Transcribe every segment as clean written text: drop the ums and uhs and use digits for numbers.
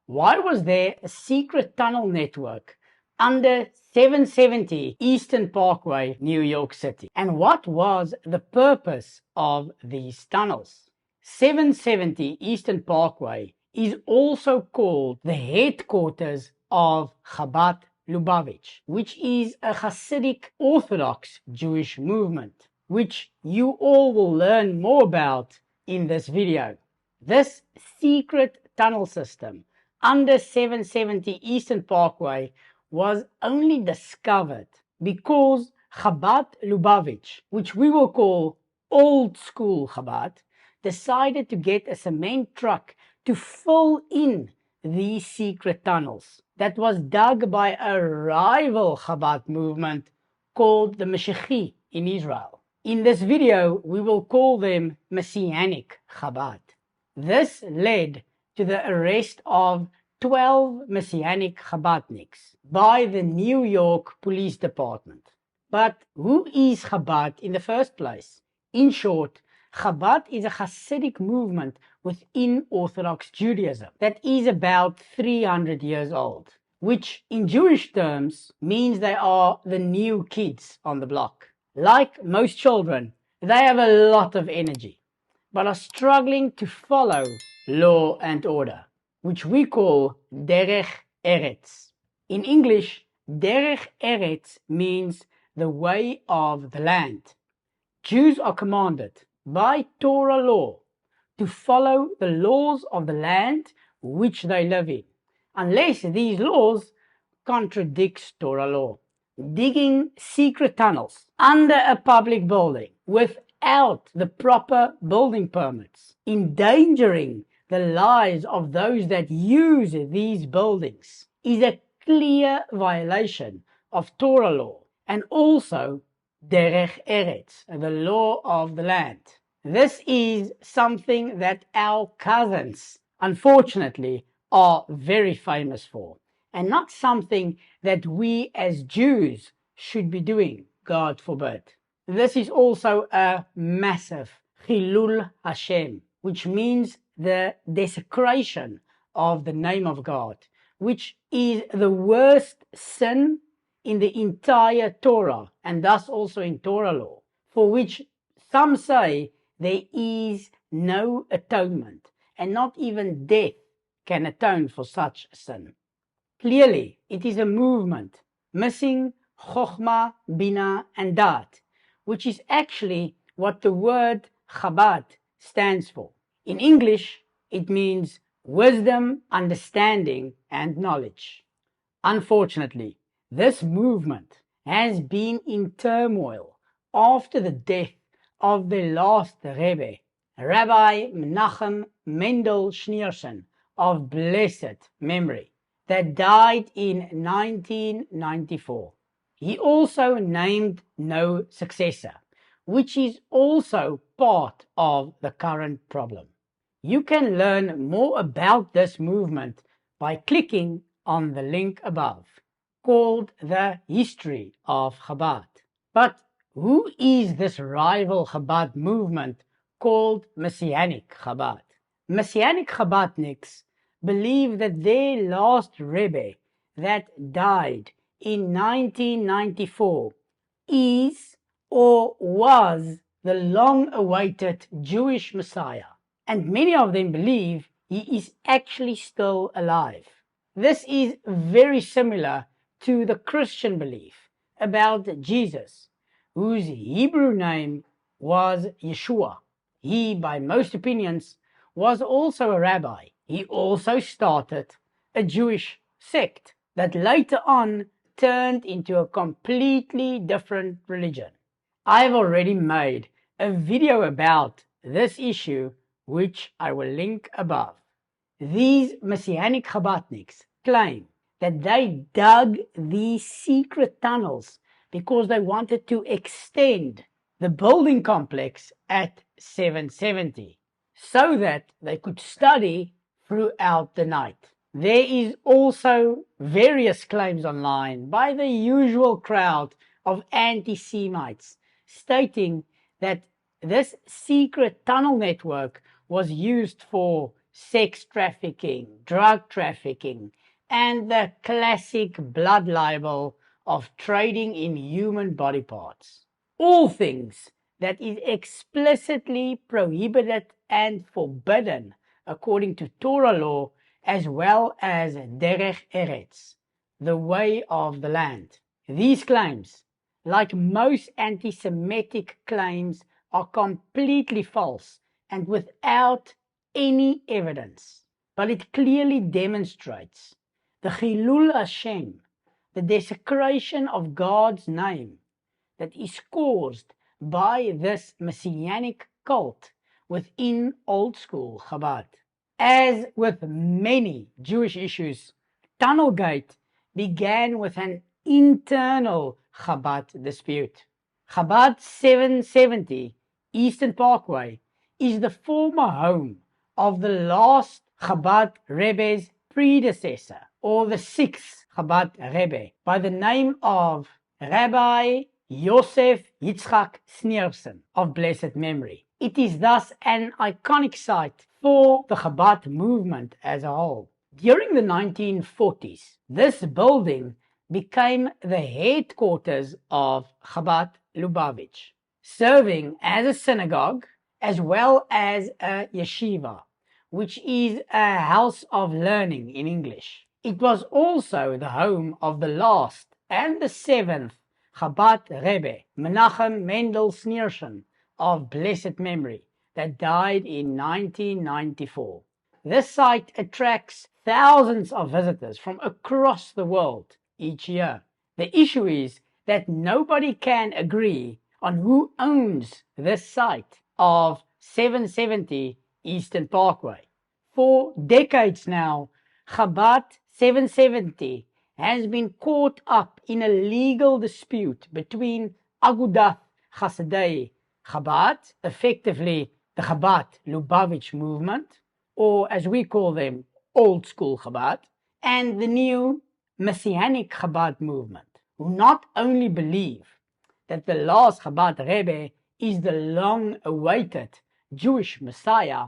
Why was there a secret tunnel network under 770 Eastern Parkway, New York City? And what was the purpose of these tunnels? 770 Eastern Parkway is also called the headquarters of Chabad Lubavitch, which is a Hasidic Orthodox Jewish movement, which you all will learn more about in this video. This secret tunnel system under 770 Eastern Parkway was only discovered because Chabad Lubavitch, which we will call old school Chabad, decided to get a cement truck to fill in these secret tunnels that was dug by a rival Chabad movement called the Mashiach in Israel. In this video, we will call them Messianic Chabad. This led to the arrest of 12 Messianic Chabadniks by the New York Police Department. But who is Chabad in the first place? In short, Chabad is a Hasidic movement within Orthodox Judaism that is about 300 years old, which in Jewish terms means they are the new kids on the block. Like most children, they have a lot of energy, but are struggling to follow law and order, which we call Derech Eretz. In English, Derech Eretz means the way of the land. Jews are commanded by Torah law to follow the laws of the land which they live in, unless these laws contradict Torah law. Digging secret tunnels under a public building without the proper building permits, endangering the lives of those that use these buildings, is a clear violation of Torah law and also Derech Eretz, the law of the land. This is something that our cousins, unfortunately, are very famous for, and not something that we as Jews should be doing, God forbid. This is also a massive Chilul Hashem, which means the desecration of the name of God, which is the worst sin in the entire Torah, and thus also in Torah law, for which some say there is no atonement, and not even death can atone for such sin. Clearly, it is a movement missing Chokhmah, Bina, and Dat, which is actually what the word Chabad stands for. In English, it means wisdom, understanding, and knowledge. Unfortunately, this movement has been in turmoil after the death of the last Rebbe, Rabbi Menachem Mendel Schneerson of blessed memory, that died in 1994. He also named no successor, which is also part of the current problem. You can learn more about this movement by clicking on the link above, called The History of Chabad. But who is this rival Chabad movement called Messianic Chabad? Messianic Chabadniks believe that their last Rebbe that died in 1994 is or was the long-awaited Jewish Messiah, and many of them believe he is actually still alive. This is very similar to the Christian belief about Jesus, whose Hebrew name was Yeshuah. He, by most opinions, was also a rabbi. He also started a Jewish sect that later on turned into a completely different religion. I've already made a video about this issue, which I will link above. These Messianic Chabadniks claim that they dug these secret tunnels because they wanted to extend the building complex at 770 so that they could study throughout the night. There is also various claims online by the usual crowd of anti-Semites stating that this secret tunnel network was used for sex trafficking, drug trafficking, and the classic blood libel of trading in human body parts. All things that is explicitly prohibited and forbidden according to Torah law, as well as derech eretz, the way of the land. These claims, like most anti-Semitic claims, are completely false and without any evidence. But it clearly demonstrates the Chilul Hashem, the desecration of God's name, that is caused by this messianic cult within old school Chabad. As with many Jewish issues, Tunnelgate began with an internal Chabad dispute. Chabad 770 Eastern Parkway is the former home of the last Chabad Rebbe's predecessor, or the sixth Chabad Rebbe, by the name of Rabbi Yosef Yitzchak Sneerson of blessed memory. It is thus an iconic site for the Chabad movement as a whole. During the 1940s, this building became the headquarters of Chabad Lubavitch, serving as a synagogue as well as a yeshiva, which is a house of learning in English. It was also the home of the last and the seventh Chabad Rebbe, Menachem Mendel Sneerson of blessed memory, that died in 1994. This site attracts thousands of visitors from across the world each year. The issue is that nobody can agree on who owns this site of 770 Eastern Parkway. For decades now, Chabad 770 has been caught up in a legal dispute between Agudath Chassidei Chabad, effectively the Chabad Lubavitch movement, or as we call them, old school Chabad, and the new Messianic Chabad movement, who not only believe that the last Chabad Rebbe is the long-awaited Jewish Messiah,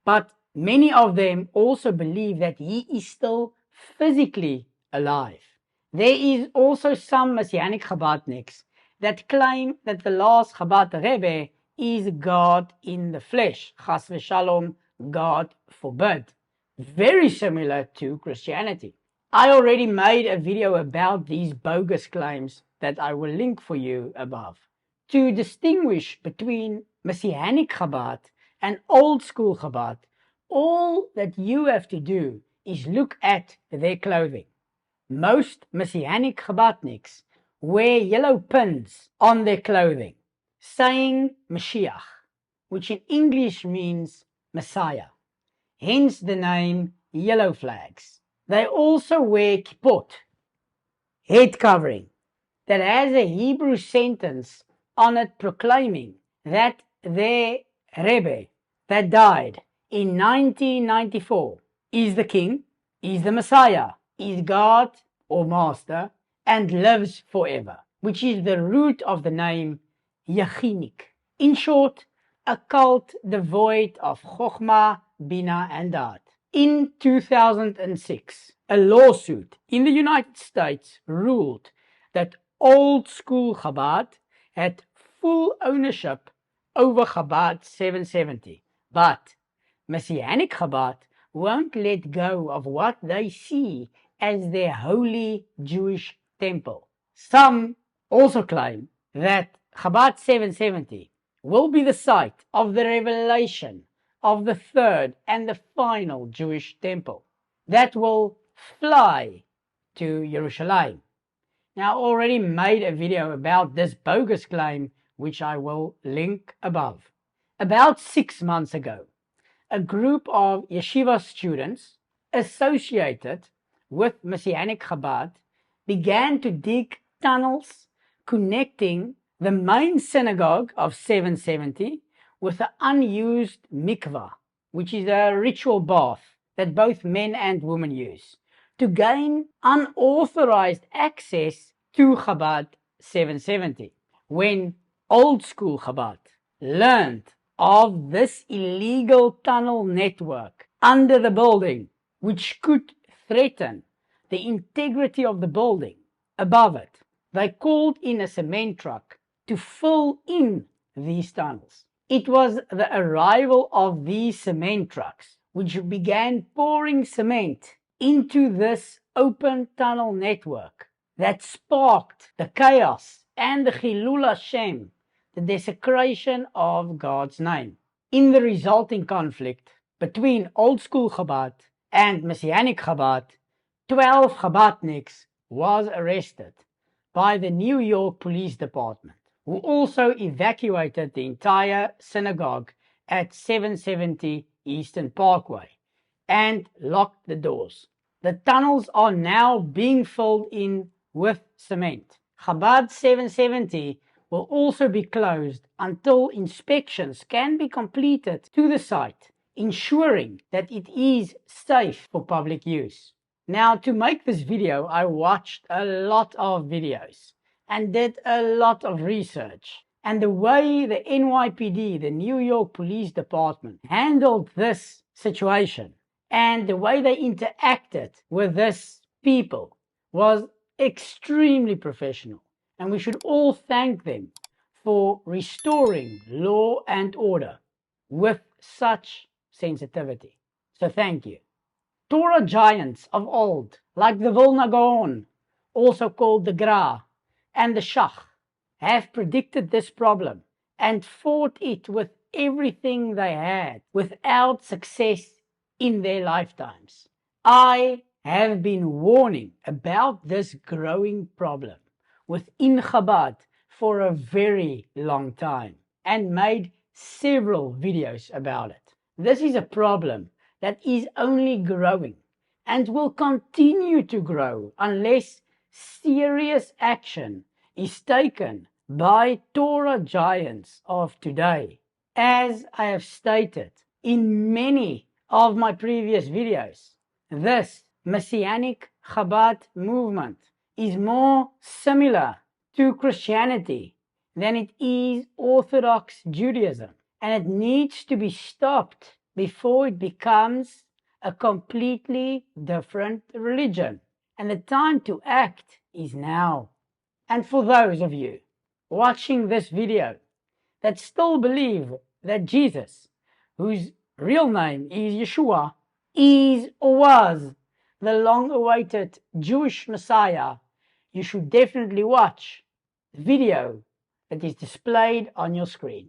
but many of them also believe that he is still physically alive. There is also some Messianic Chabadniks that claim that the last Chabad Rebbe is God in the flesh, chas v'shalom, God forbid, very similar to Christianity. I already made a video about these bogus claims that I will link for you above. To distinguish between Messianic Chabad and old school Chabad, all that you have to do is look at their clothing. Most Messianic Chabadniks wear yellow pins on their clothing, saying Mashiach, which in English means Messiah, hence the name Yellow Flags. They also wear kippot, head covering, that has a Hebrew sentence on it proclaiming that their Rebbe that died in 1994 is the king, is the Messiah, is God or Master, and lives forever, which is the root of the name Yachinik. In short, a cult devoid of Chokhmah, Bina, and Da'at. In 2006, a lawsuit in the United States ruled that old school Chabad had full ownership over Chabad 770, but Messianic Chabad won't let go of what they see as their holy Jewish temple. Some also claim that Chabad 770 will be the site of the revelation of the third and the final Jewish temple that will fly to Jerusalem. Now, I already made a video about this bogus claim, which I will link above. About 6 months ago, a group of yeshiva students associated with Messianic Chabad began to dig tunnels connecting the main synagogue of 770 with the unused mikvah, which is a ritual bath that both men and women use, to gain unauthorized access to Chabad 770. When old school Chabad learned of this illegal tunnel network, under the building, which could threaten the integrity of the building above it. They called in a cement truck to fill in these tunnels. It was the arrival of these cement trucks which began pouring cement into this open tunnel network that sparked the chaos and the Chilul Hashem, the desecration of God's name. In the resulting conflict between Old School Chabad and Messianic Chabad, 12 Chabadniks was arrested by the New York Police Department, who also evacuated the entire synagogue at 770 Eastern Parkway and locked the doors. The tunnels are now being filled in with cement. Chabad 770 will also be closed until inspections can be completed to the site, ensuring that it is safe for public use. Now, to make this video, I watched a lot of videos and did a lot of research. And the way the NYPD, the New York Police Department, handled this situation and the way they interacted with this people was extremely professional. And we should all thank them for restoring law and order with such sensitivity. So thank you. Torah giants of old, like the Vilna Gaon, also called the Gra, and the Shach, have predicted this problem and fought it with everything they had without success in their lifetimes. I have been warning about this growing problem within Chabad for a very long time and made several videos about it. This is a problem that is only growing and will continue to grow unless serious action is taken by Torah giants of today. As I have stated in many of my previous videos, this Messianic Chabad movement is more similar to Christianity than it is Orthodox Judaism, and it needs to be stopped before it becomes a completely different religion. And the time to act is now. And for those of you watching this video that still believe that Jesus, whose real name is Yeshuah, is or was the long-awaited Jewish Messiah, you should definitely watch the video that is displayed on your screen.